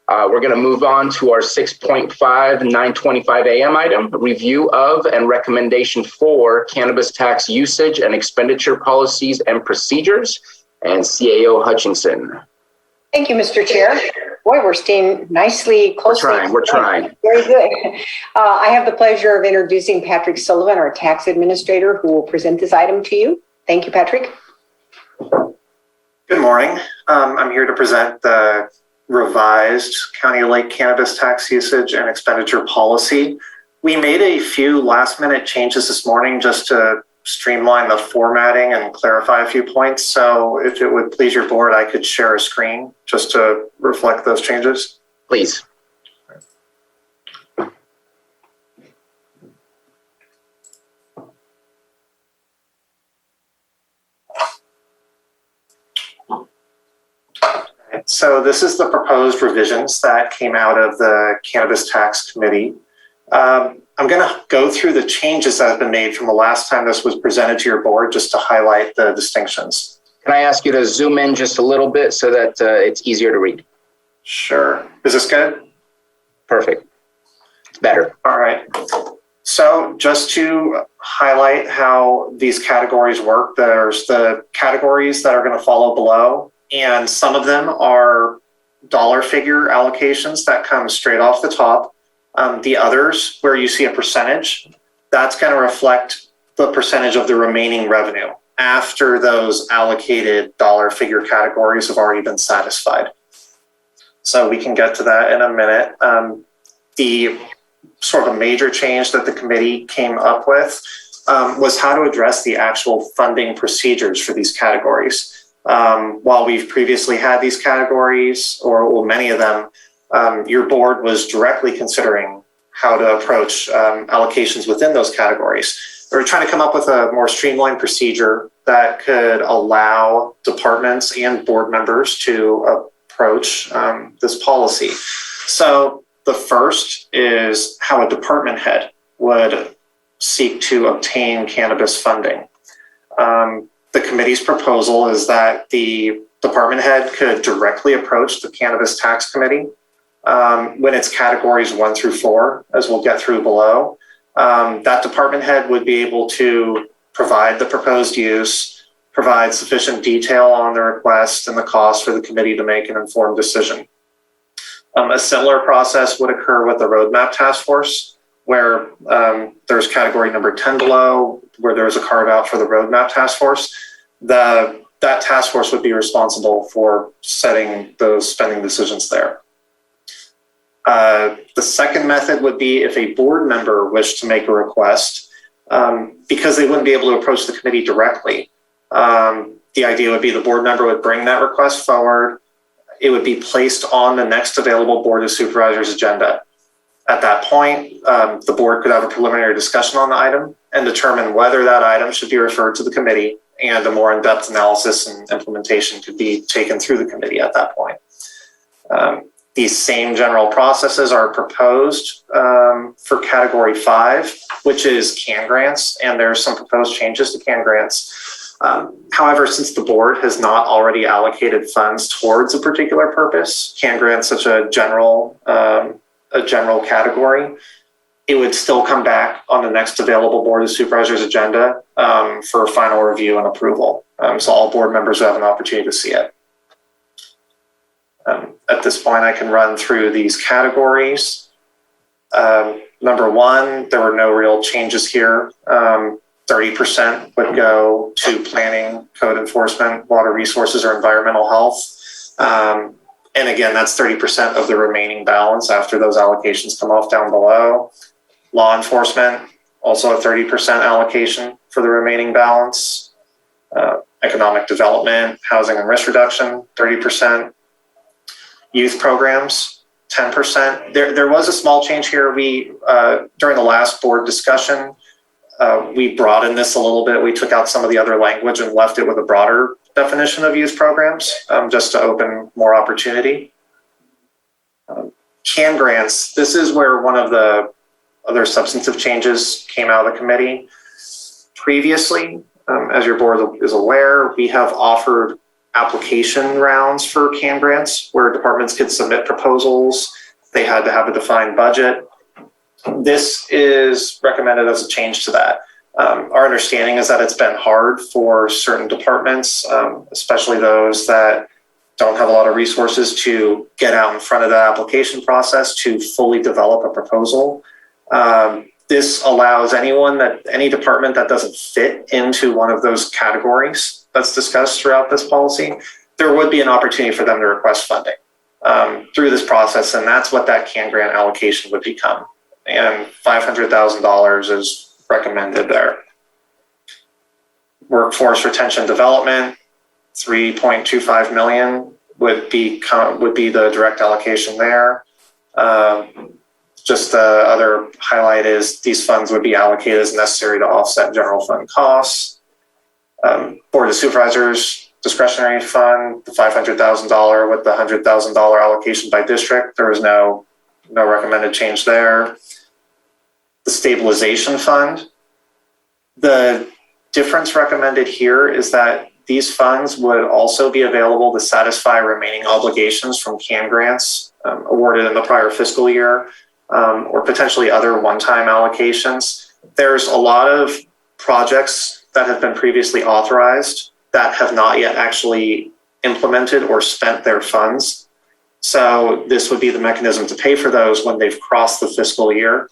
We're going to move on to our 6.5 9:25 a.m. item, review of and recommendation for cannabis tax usage and expenditure policies and procedures, and CAO Hutchinson. Thank you, Mr. Chair. Boy, we're staying nicely close. We're trying. Very good. I have the pleasure of introducing Patrick Sullivan, our tax administrator, who will present this item to you. Thank you, Patrick. Good morning. I'm here to present the revised County of Lake cannabis tax usage and expenditure policy. We made a few last minute changes this morning just to streamline the formatting and clarify a few points. So if it would please your board, I could share a screen just to reflect those changes. Please. So this is the proposed revisions that came out of the Cannabis Tax Committee. I'm going to go through the changes that have been made from the last time this was presented to your board just to highlight the distinctions. Can I ask you to zoom in just a little bit so that it's easier to read? Sure. Is this good? Perfect. Better. All right. So just to highlight how these categories work, there's the categories that are going to follow below, and some of them are dollar figure allocations that come straight off the top. The others, where you see a percentage, that's going to reflect the percentage of the remaining revenue after those allocated dollar figure categories have already been satisfied. So we can get to that in a minute. The sort of a major change that the committee came up with was how to address the actual funding procedures for these categories. While we've previously had these categories, or many of them, your board was directly considering how to approach allocations within those categories. We were trying to come up with a more streamlined procedure that could allow departments and board members to approach this policy. So the first is how a department head would seek to obtain cannabis funding. The committee's proposal is that the department head could directly approach the Cannabis Tax Committee when it's categories 1 through 4, as we'll get through below. That department head would be able to provide the proposed use, provide sufficient detail on the request and the cost for the committee to make an informed decision. A similar process would occur with the Roadmap Task Force, where there's category number 10 below, where there's a carve out for the Roadmap Task Force. That task force would be responsible for setting those spending decisions there. The second method would be if a board member wished to make a request, because they wouldn't be able to approach the committee directly. The idea would be the board member would bring that request forward. It would be placed on the next available Board of Supervisors agenda. At that point, the board could have a preliminary discussion on the item and determine whether that item should be referred to the committee, and a more in-depth analysis and implementation could be taken through the committee at that point. These same general processes are proposed for category 5, which is CAN grants, and there's some proposed changes to CAN grants. However, since the board has not already allocated funds towards a particular purpose, CAN grants such a general category, it would still come back on the next available Board of Supervisors agenda for final review and approval. So all board members have an opportunity to see it. At this point, I can run through these categories. Number 1, there were no real changes here. 30% would go to planning, code enforcement, water resources, or environmental health. And again, that's 30% of the remaining balance after those allocations come off down below. Law enforcement, also a 30% allocation for the remaining balance. Economic development, housing and risk reduction, 30%. Youth programs, 10%. There was a small change here. We, during the last board discussion, we broadened this a little bit. We took out some of the other language and left it with a broader definition of youth programs, just to open more opportunity. CAN grants, this is where one of the other substantive changes came out of the committee. Previously, as your board is aware, we have offered application rounds for CAN grants where departments could submit proposals. They had to have a defined budget. This is recommended as a change to that. Our understanding is that it's been hard for certain departments, especially those that don't have a lot of resources, to get out in front of the application process to fully develop a proposal. This allows any department that doesn't fit into one of those categories that's discussed throughout this policy, there would be an opportunity for them to request funding through this process, and that's what that CAN grant allocation would become. And $500,000 is recommended there. Workforce retention development, $3.25 million would be the direct allocation there. Just the other highlight is these funds would be allocated as necessary to offset general fund costs. Board of Supervisors discretionary fund, the $500,000 with the $100,000 allocation by district. There was no recommended change there. The stabilization fund, the difference recommended here is that these funds would also be available to satisfy remaining obligations from CAN grants awarded in the prior fiscal year, or potentially other one-time allocations. There's a lot of projects that have been previously authorized that have not yet actually implemented or spent their funds. So this would be the mechanism to pay for those when they've crossed the fiscal year.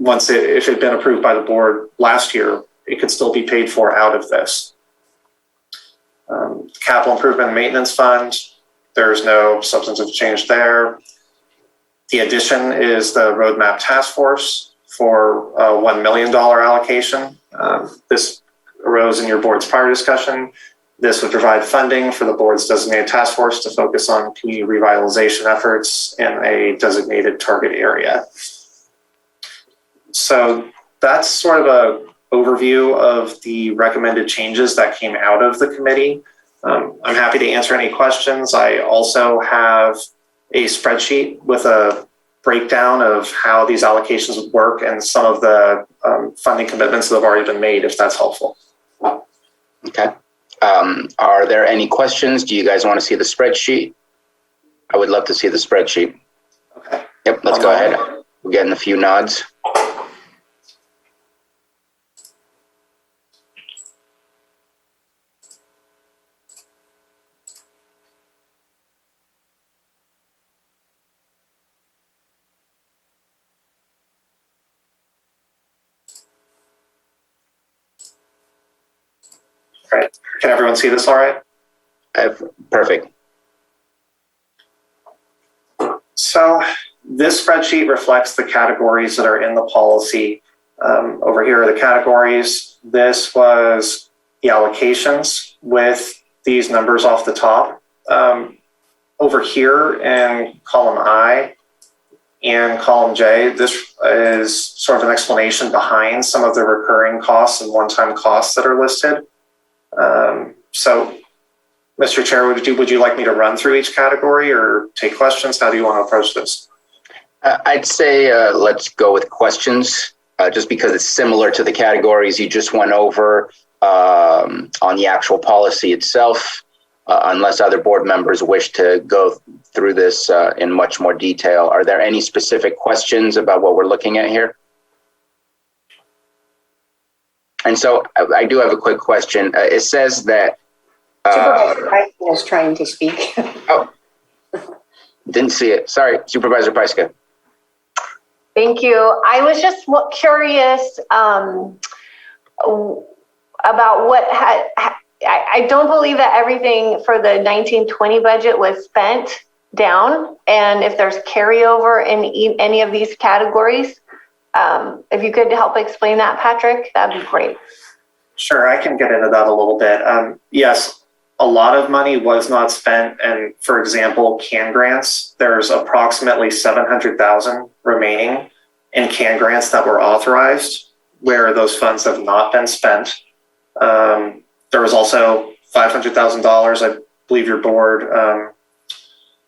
If it had been approved by the board last year, it could still be paid for out of this. Capital Improvement and Maintenance Fund, there's no substantive change there. The addition is the Roadmap Task Force for a $1 million allocation. This arose in your board's prior discussion. This would provide funding for the board's designated task force to focus on community revitalization efforts in a designated target area. So that's sort of an overview of the recommended changes that came out of the committee. I'm happy to answer any questions. I also have a spreadsheet with a breakdown of how these allocations would work and some of the funding commitments that have already been made, if that's helpful. Okay. Are there any questions? Do you guys want to see the spreadsheet? I would love to see the spreadsheet. Okay. Yep, let's go ahead. We're getting a few nods. All right. Can everyone see this all right? Perfect. So this spreadsheet reflects the categories that are in the policy. Over here are the categories. This was the allocations with these numbers off the top. Over here in column I and column J, this is sort of an explanation behind some of the recurring costs and one-time costs that are listed. So, Mr. Chair, would you like me to run through each category or take questions? How do you want to approach this? I'd say let's go with questions, just because it's similar to the categories you just went over on the actual policy itself, unless other board members wish to go through this in much more detail. Are there any specific questions about what we're looking at here? And so I do have a quick question. It says that Supervisor Pryska was trying to speak. Oh, didn't see it. Sorry, Supervisor Pryska. Thank you. I was just curious about what I don't believe that everything for the 1920 budget was spent down, and if there's carryover in any of these categories. If you could help explain that, Patrick, that'd be great. Sure, I can get into that a little bit. Yes, a lot of money was not spent, and for example, CAN grants, there's approximately $700,000 remaining in CAN grants that were authorized, where those funds have not been spent. There was also $500,000, I believe your board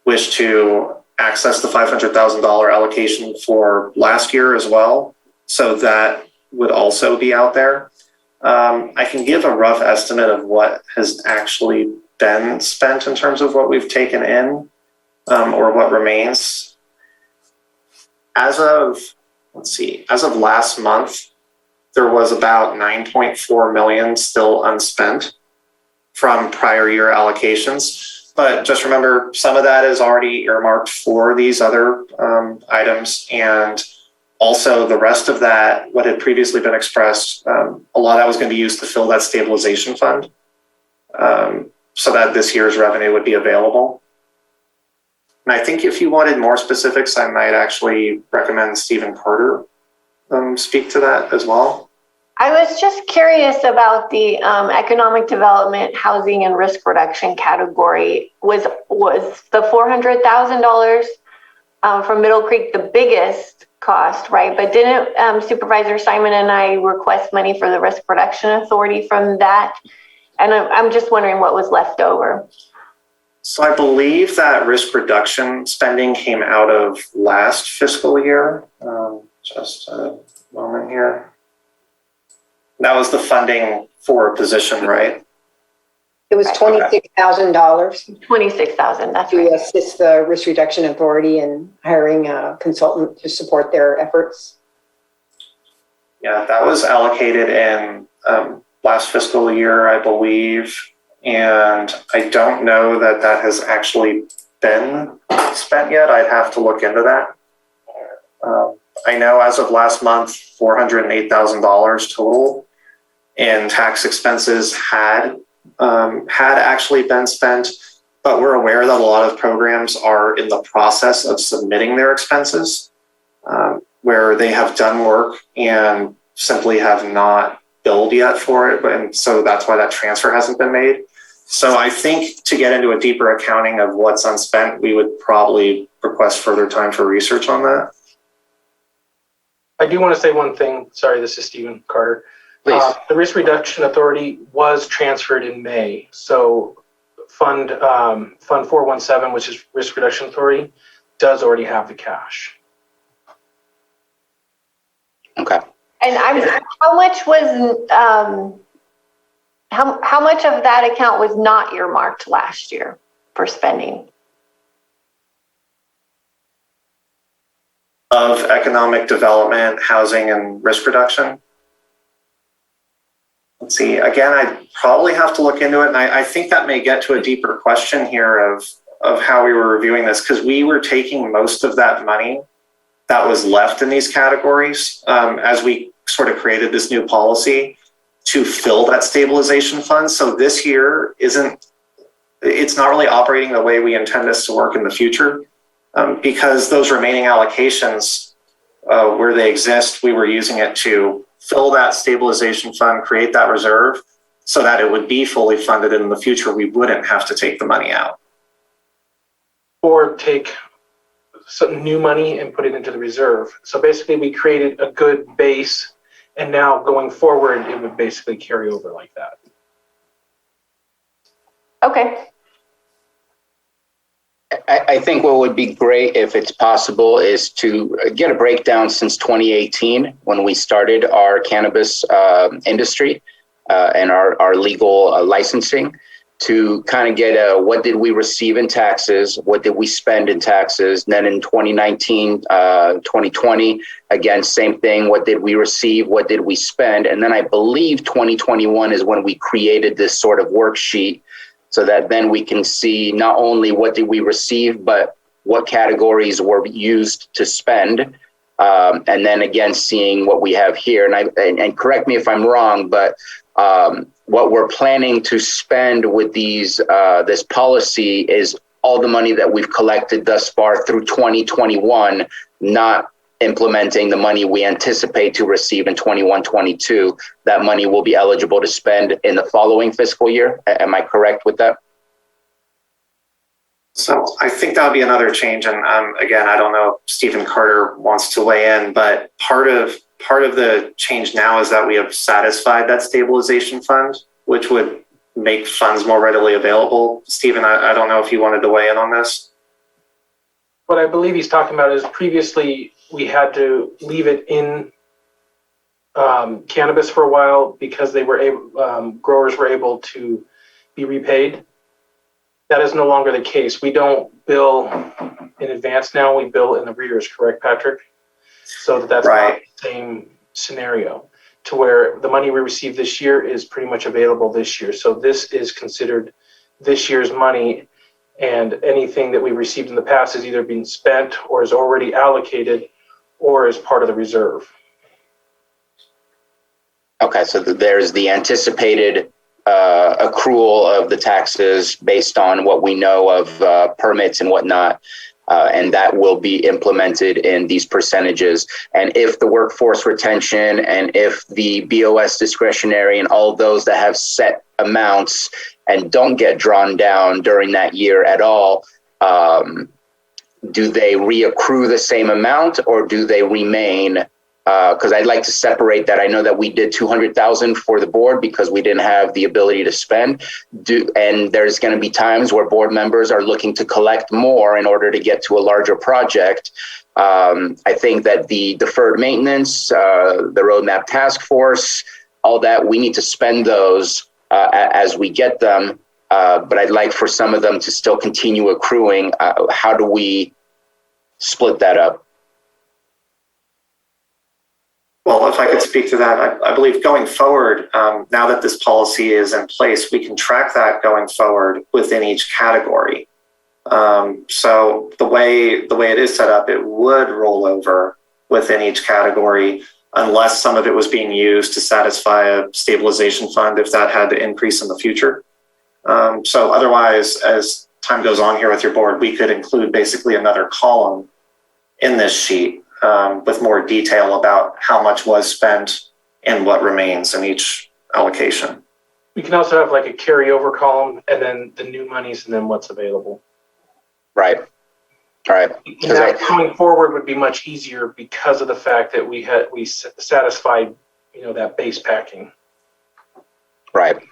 wished to access the $500,000 allocation for last year as well. So that would also be out there. I can give a rough estimate of what has actually been spent in terms of what we've taken in, or what remains. As of last month, there was about 9.4 million still unspent from prior year allocations. But just remember, some of that is already earmarked for these other items. And also the rest of that, what had previously been expressed, a lot of that was going to be used to fill that stabilization fund, so that this year's revenue would be available. And I think if you wanted more specifics, I might actually recommend Stephen Carter speak to that as well. I was just curious about the economic development, housing, and risk reduction category. Was the $400,000 from Middle Creek the biggest cost, right? But didn't Supervisor Simon and I request money for the Risk Reduction Authority from that? And I'm just wondering what was left over. So I believe that risk reduction spending came out of last fiscal year. Just a moment here. That was the funding for a position, right? It was $26,000 $26,000, that's to right. assist the Risk Reduction Authority in hiring a consultant to support their efforts. Yeah, that was allocated in last fiscal year, I believe. And I don't know that that has actually been spent yet. I'd have to look into that. I know as of last month, $408,000 total in tax expenses had actually been spent, but we're aware that a lot of programs are in the process of submitting their expenses, where they have done work and simply have not billed yet for it. And so that's why that transfer hasn't been made. So I think to get into a deeper accounting of what's unspent, we would probably request further time for research on that. I do want to say one thing. Sorry, this is Stephen Carter. Please. The Risk Reduction Authority was transferred in May. So Fund 417, which is Risk Reduction Authority, does already have the cash. Okay. And how much was how much of that account was not earmarked last year for spending? Of economic development, housing, and risk reduction. Let's see, again, I'd probably have to look into it. And I think that may get to a deeper question here of how we were reviewing this, because we were taking most of that money that was left in these categories as we sort of created this new policy to fill that stabilization fund. So this year it's not really operating the way we intend this to work in the future. Because those remaining allocations, where they exist, we were using it to fill that stabilization fund, create that reserve, so that it would be fully funded in the future. We wouldn't have to take the money out. Or take some new money and put it into the reserve. So basically we created a good base, and now going forward, it would basically carry over like that. Okay. I think what would be great, if it's possible, is to get a breakdown since 2018, when we started our cannabis industry and our legal licensing, to kind of get what did we receive in taxes, what did we spend in taxes, and then in 2019, 2020, again, same thing, what did we receive, what did we spend, and then I believe 2021 is when we created this sort of worksheet, so that then we can see not only what did we receive, but what categories were used to spend. And then again, seeing what we have here. And correct me if I'm wrong, but what we're planning to spend with this policy is all the money that we've collected thus far through 2021, not implementing the money we anticipate to receive in 21-22. That money will be eligible to spend in the following fiscal year. Am I correct with that? So I think that would be another change. And again, I don't know if Stephen Carter wants to weigh in, but part of the change now is that we have satisfied that stabilization fund, which would make funds more readily available. Stephen, I don't know if you wanted to weigh in on this. What I believe he's talking about is previously we had to leave it in cannabis for a while because they were able, growers were able to be repaid. That is no longer the case. We don't bill in advance now. We bill in arrears, correct, Patrick? So that's Right. not the same scenario to where the money we received this year is pretty much available this year. So this is considered this year's money, and anything that we received in the past is either being spent or is already allocated or is part of the reserve. Okay, so there's the anticipated accrual of the taxes based on what we know of permits and whatnot, and that will be implemented in these percentages. And if the workforce retention and if the BOS discretionary and all those that have set amounts and don't get drawn down during that year at all, do they reaccrue the same amount or do they remain? Because I'd like to separate that. I know that we did 200,000 for the board because we didn't have the ability to spend. And there's going to be times where board members are looking to collect more in order to get to a larger project. I think that the deferred maintenance, the roadmap task force, all that, we need to spend those as we get them. But I'd like for some of them to still continue accruing. How do we split that up? Well, if I could speak to that, I believe going forward, now that this policy is in place, we can track that going forward within each category. So the way it is set up, it would roll over within each category unless some of it was being used to satisfy a stabilization fund if that had to increase in the future. So otherwise, as time goes on here with your board, we could include basically another column in this sheet with more detail about how much was spent and what remains in each allocation. We can also have like a carryover column and then the new monies and then what's available. Right. All right. Now, going forward would be much easier because of the fact that we satisfied, that base packing. Right.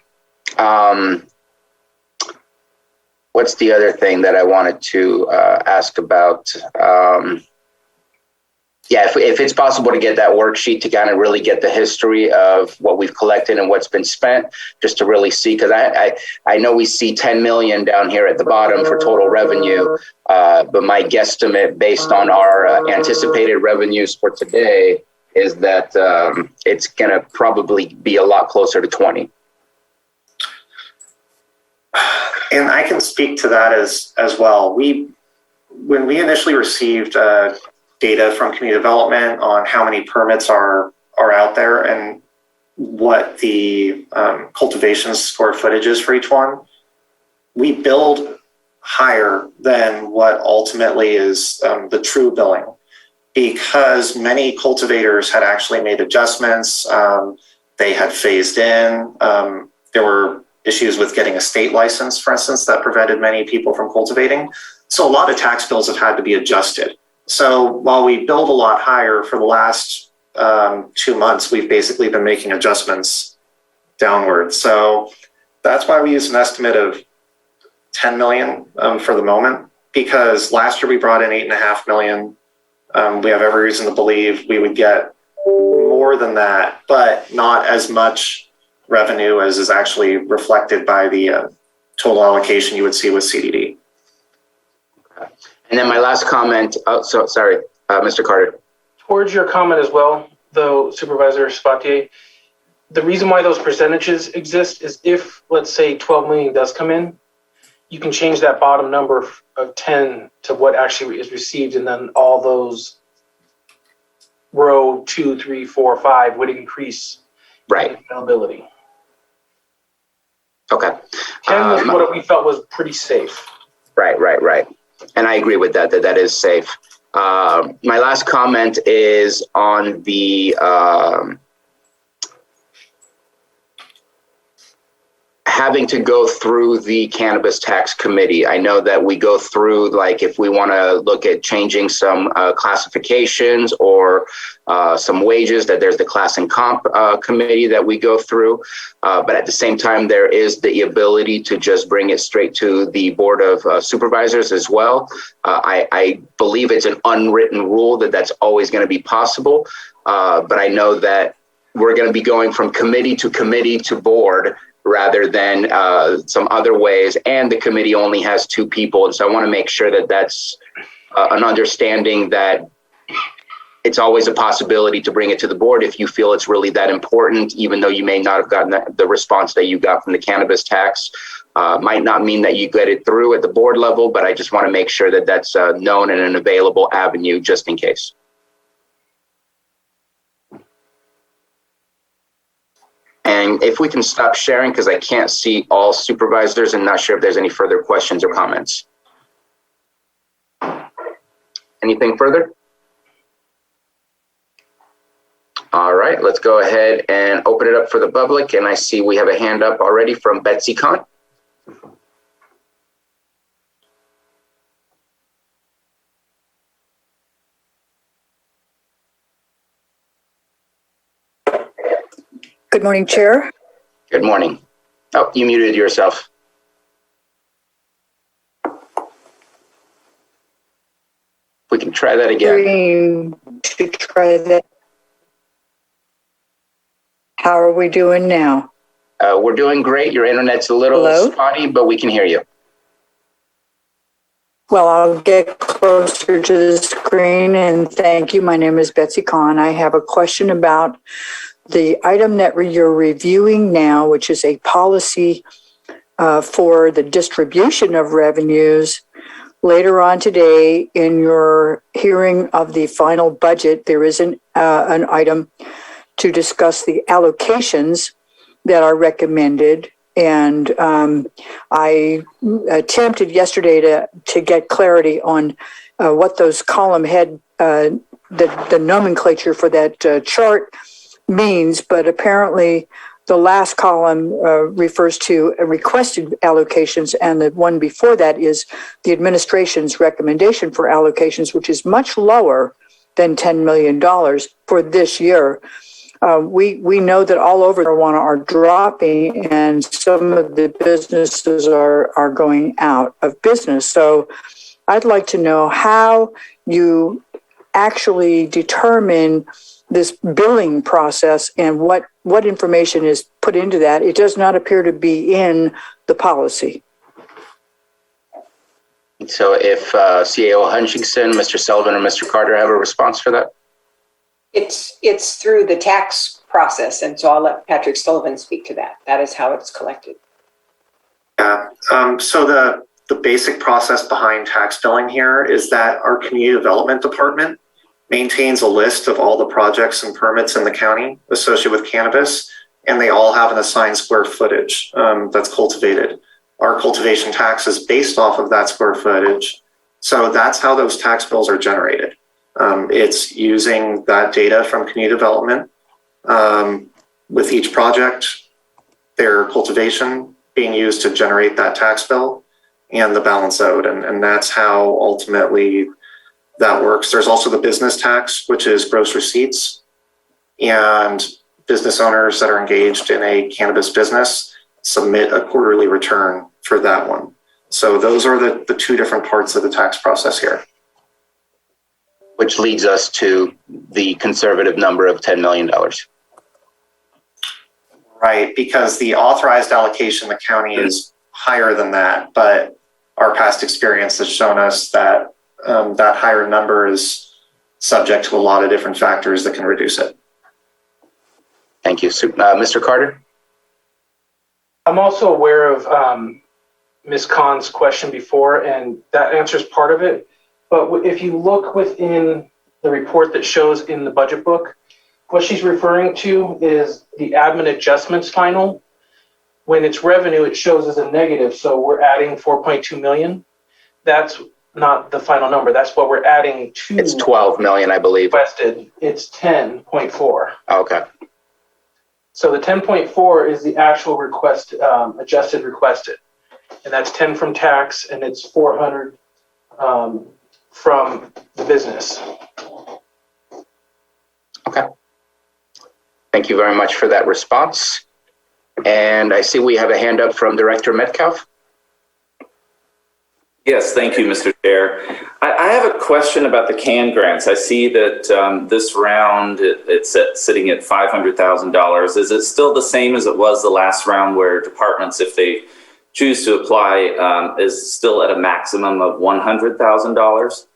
What's the other thing that I wanted to ask about? If it's possible to get that worksheet to kind of really get the history of what we've collected and what's been spent, just to really see, because I know we see 10 million down here at the bottom for total revenue, but my guesstimate based on our anticipated revenues for today is that it's going to probably be a lot closer to 20. And I can speak to that as well. When we initially received data from community development on how many permits are out there and what the cultivation square footage is for each one, we billed higher than what ultimately is the true billing, because many cultivators had actually made adjustments. They had phased in. There were issues with getting a state license, for instance, that prevented many people from cultivating. So a lot of tax bills have had to be adjusted. So while we billed a lot higher for the last 2 months, we've basically been making adjustments downward. So that's why we use an estimate of 10 million for the moment, because last year we brought in 8.5 million. We have every reason to believe we would get more than that, but not as much revenue as is actually reflected by the total allocation you would see with CDD. And then my last comment, Mr. Carter. Towards your comment as well, though, Supervisor Spatier, the reason why those percentages exist is if, let's say, 12 million does come in, you can change that bottom number of 10 to what actually is received, and then all those row 2, 3, 4, 5 would increase Right. availability. Okay. 10 was what we felt was pretty safe. Right. And I agree with that is safe. My last comment is on the having to go through the cannabis tax committee. I know that we go through, like, if we want to look at changing some classifications or some wages, that there's the class and comp committee that we go through. But at the same time, there is the ability to just bring it straight to the Board of Supervisors as well. I believe it's an unwritten rule that that's always going to be possible. But I know that we're going to be going from committee to board rather than some other ways. And the committee only has 2 people. And so I want to make sure that that's an understanding that it's always a possibility to bring it to the board if you feel it's really that important, even though you may not have gotten the response that you got from the cannabis tax. Might not mean that you get it through at the board level, but I just want to make sure that that's known and an available avenue just in case. And if we can stop sharing, because I can't see all supervisors and not sure if there's any further questions or comments. Anything further? All right, let's go ahead and open it up for the public. And I see we have a hand up already from Betsy Kahn. Good morning, Chair. Good morning. Oh, you muted yourself. We can try that again. To try that. How are we doing now? We're doing great. Your internet's a little spotty, but we can hear you. Well, I'll get closer to the screen and thank you. My name is Betsy Kahn. I have a question about the item that you're reviewing now, which is a policy for the distribution of revenues. Later on today, in your hearing of the final budget, there is an item to discuss the allocations that are recommended. And I attempted yesterday to get clarity on what those column head, the nomenclature for that chart means, but apparently the last column refers to requested allocations, and the one before that is the administration's recommendation for allocations, which is much lower than $10 million for this year. We know that all over marijuana are dropping, and some of the businesses are going out of business. So I'd like to know how you actually determine this billing process and what information is put into that. It does not appear to be in the policy. So if CAO Hutchinson, Mr. Sullivan, or Mr. Carter have a response for that? It's through the tax process, and so I'll let Patrick Sullivan speak to that. That is how it's collected. Yeah, so the basic process behind tax billing here is that our community development department maintains a list of all the projects and permits in the county associated with cannabis, and they all have an assigned square footage that's cultivated. Our cultivation tax is based off of that square footage. So that's how those tax bills are generated. It's using that data from community development with each project, their cultivation being used to generate that tax bill and the balance owed. And that's how ultimately that works. There's also the business tax, which is gross receipts, and business owners that are engaged in a cannabis business submit a quarterly return for that one. So those are the 2 different parts of the tax process here. Which leads us to the conservative number of $10 million. Right, because the authorized allocation in the county is higher than that, but our past experience has shown us that that higher number is subject to a lot of different factors that can reduce it. Thank you. Mr. Carter? I'm also aware of Ms. Kahn's question before, and that answers part of it. But if you look within the report that shows in the budget book, what she's referring to is the admin adjustments final. When it's revenue, it shows as a negative. So we're adding 4.2 million. That's not the final number. That's what we're adding to. It's 12 million, I believe. Requested. It's 10.4. Okay. So the 10.4 is the actual request, adjusted requested. And that's 10 from tax, and it's 400 from the business. Okay. Thank you very much for that response. And I see we have a hand up from Director Metcalf. Yes, thank you, Mr. Chair. I have a question about the CAN grants. I see that this round it's sitting at $500,000. Is it still the same as it was the last round, where departments, if they choose to apply, is still at a maximum of $100,000?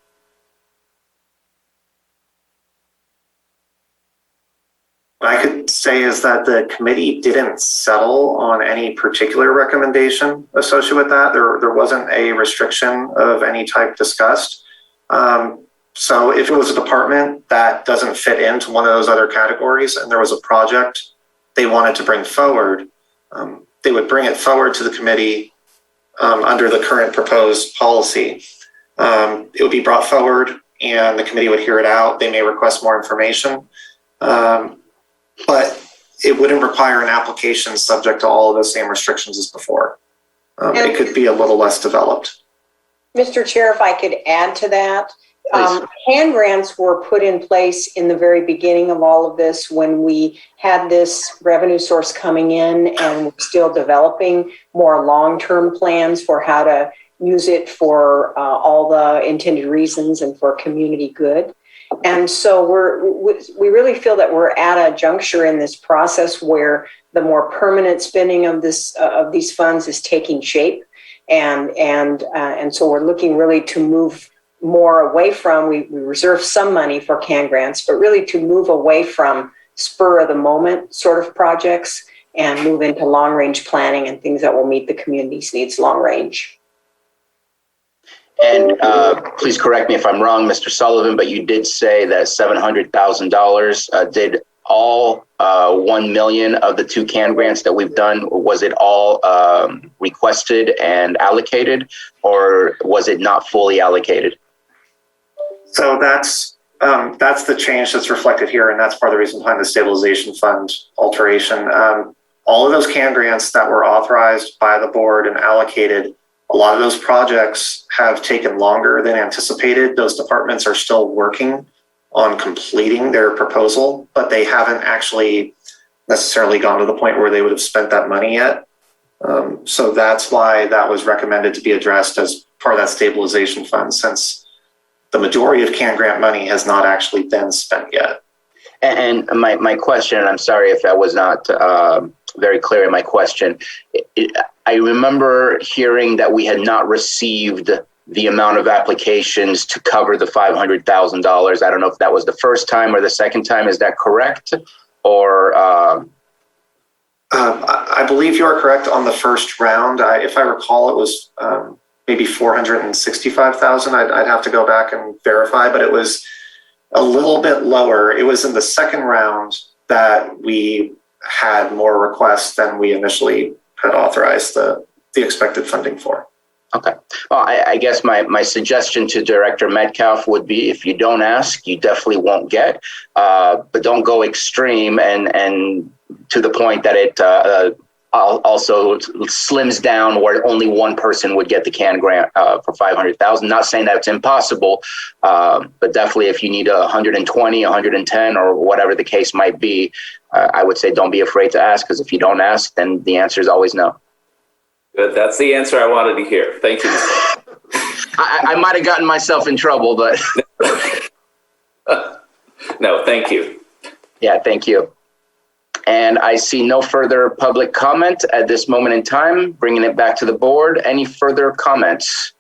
What I could say is that the committee didn't settle on any particular recommendation associated with that. There wasn't a restriction of any type discussed. So if it was a department that doesn't fit into one of those other categories and there was a project they wanted to bring forward, they would bring it forward to the committee under the current proposed policy. It would be brought forward and the committee would hear it out. They may request more information. But it wouldn't require an application subject to all of the same restrictions as before. It could be a little less developed. Mr. Chair, if I could add to that, Please. hand grants were put in place in the very beginning of all of this when we had this revenue source coming in and we're still developing more long-term plans for how to use it for all the intended reasons and for community good. And so we really feel that we're at a juncture in this process where the more permanent spending of these funds is taking shape, and so we're looking really to move more away from. We reserve some money for CAN grants, but really to move away from spur of the moment sort of projects and move into long range planning and things that will meet the community's needs long range. And please correct me if I'm wrong, Mr. Sullivan, but you did say that $700,000 did all 1 million of the 2 CAN grants that we've done. Was it all requested and allocated, or was it not fully allocated? So that's the change that's reflected here, and that's part of the reason behind the stabilization fund alteration. All of those CAN grants that were authorized by the board and allocated, a lot of those projects have taken longer than anticipated. Those departments are still working on completing their proposal, but they haven't actually necessarily gone to the point where they would have spent that money yet. So that's why that was recommended to be addressed as part of that stabilization fund, since the majority of CAN grant money has not actually been spent yet. And my question, and I'm sorry if I was not very clear in my question, I remember hearing that we had not received the amount of applications to cover the $500,000. I don't know if that was the first time or the second time. Is that correct? Or I believe you are correct on the first round. If I recall, it was maybe 465,000. I'd have to go back and verify, but it was a little bit lower. It was in the second round that we had more requests than we initially had authorized the expected funding for. Okay. Well, I guess my suggestion to Director Metcalf would be, if you don't ask, you definitely won't get, but don't go extreme and to the point that it also slims down where only one person would get the CAN grant for $500,000. Not saying that it's impossible, but definitely if you need 120, 110, or whatever the case might be, I would say don't be afraid to ask, because if you don't ask, then the answer is always no. Good. That's the answer I wanted to hear. Thank you. I might have gotten myself in trouble, but no, thank you. Yeah, thank you. And I see no further public comment at this moment in time. Bringing it back to the board. Any further comments?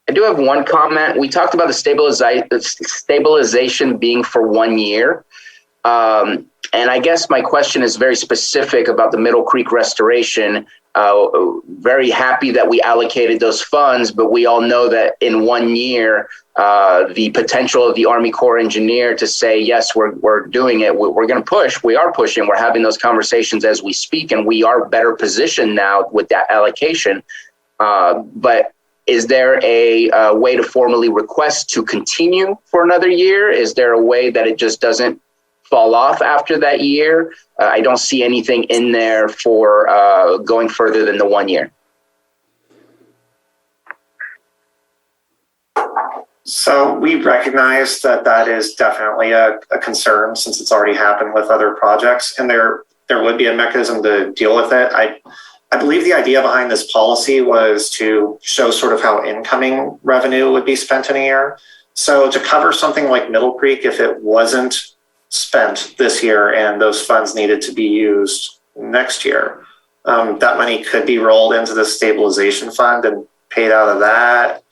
I do have one comment. We talked about the stabilization being for 1 year. And I guess my question is very specific about the Middle Creek restoration. Very happy that we allocated those funds, but we all know that in 1 year, the potential of the Army Corps engineer to say, yes, we're doing it, we're going to push, we are pushing, we're having those conversations as we speak, and we are better positioned now with that allocation. But is there a way to formally request to continue for another year? Is there a way that it just doesn't fall off after that year? I don't see anything in there for going further than the 1 year. So we recognize that that is definitely a concern, since it's already happened with other projects, and there would be a mechanism to deal with it. I believe the idea behind this policy was to show sort of how incoming revenue would be spent in a year. So to cover something like Middle Creek, if it wasn't spent this year and those funds needed to be used next year, that money could be rolled into the stabilization fund and paid out of that.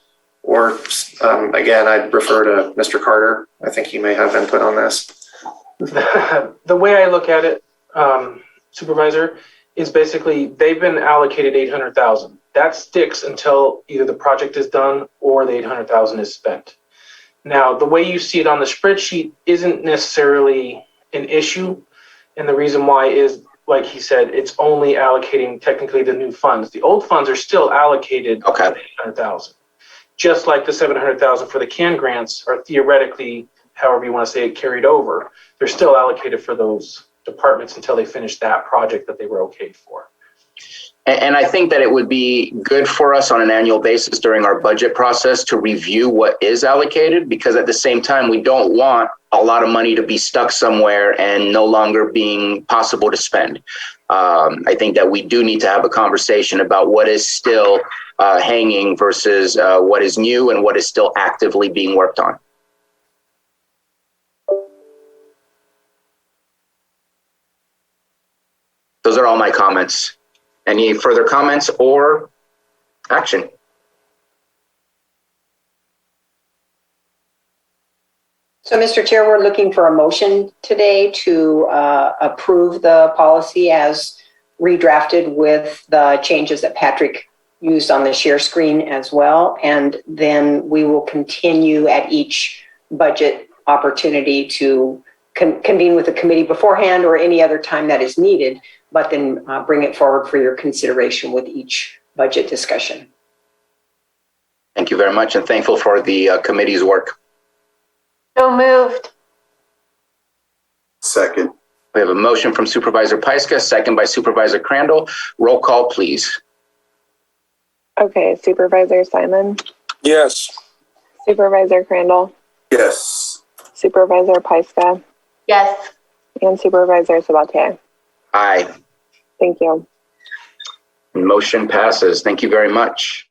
Or again, I'd refer to Mr. Carter. I think he may have input on this. The way I look at it, Supervisor, is basically they've been allocated $800,000. That sticks until either the project is done or the $800,000 is spent. Now, the way you see it on the spreadsheet isn't necessarily an issue, and the reason why is, like he said, it's only allocating technically the new funds. The old funds are still allocated $800,000. Just like the $700,000 for the CAN grants are theoretically, however you want to say it, carried over. They're still allocated for those departments until they finish that project that they were okayed for. And I think that it would be good for us on an annual basis during our budget process to review what is allocated, because at the same time, we don't want a lot of money to be stuck somewhere and no longer being possible to spend. I think that we do need to have a conversation about what is still hanging versus what is new and what is still actively being worked on. Those are all my comments. Any further comments or action? So, Mr. Chair, we're looking for a motion today to approve the policy as redrafted with the changes that Patrick used on the share screen as well. And then we will continue at each budget opportunity to convene with the committee beforehand or any other time that is needed, but then bring it forward for your consideration with each budget discussion. Thank you very much, and thankful for the committee's work. So moved. Second. We have a motion from Supervisor Pyska, second by Supervisor Crandall. Roll call, please. Okay, Supervisor Simon, Yes. Supervisor Crandall, Yes. Supervisor Pyska, Yes. and Supervisor Sabatier. Aye. Thank you. Motion passes. Thank you very much.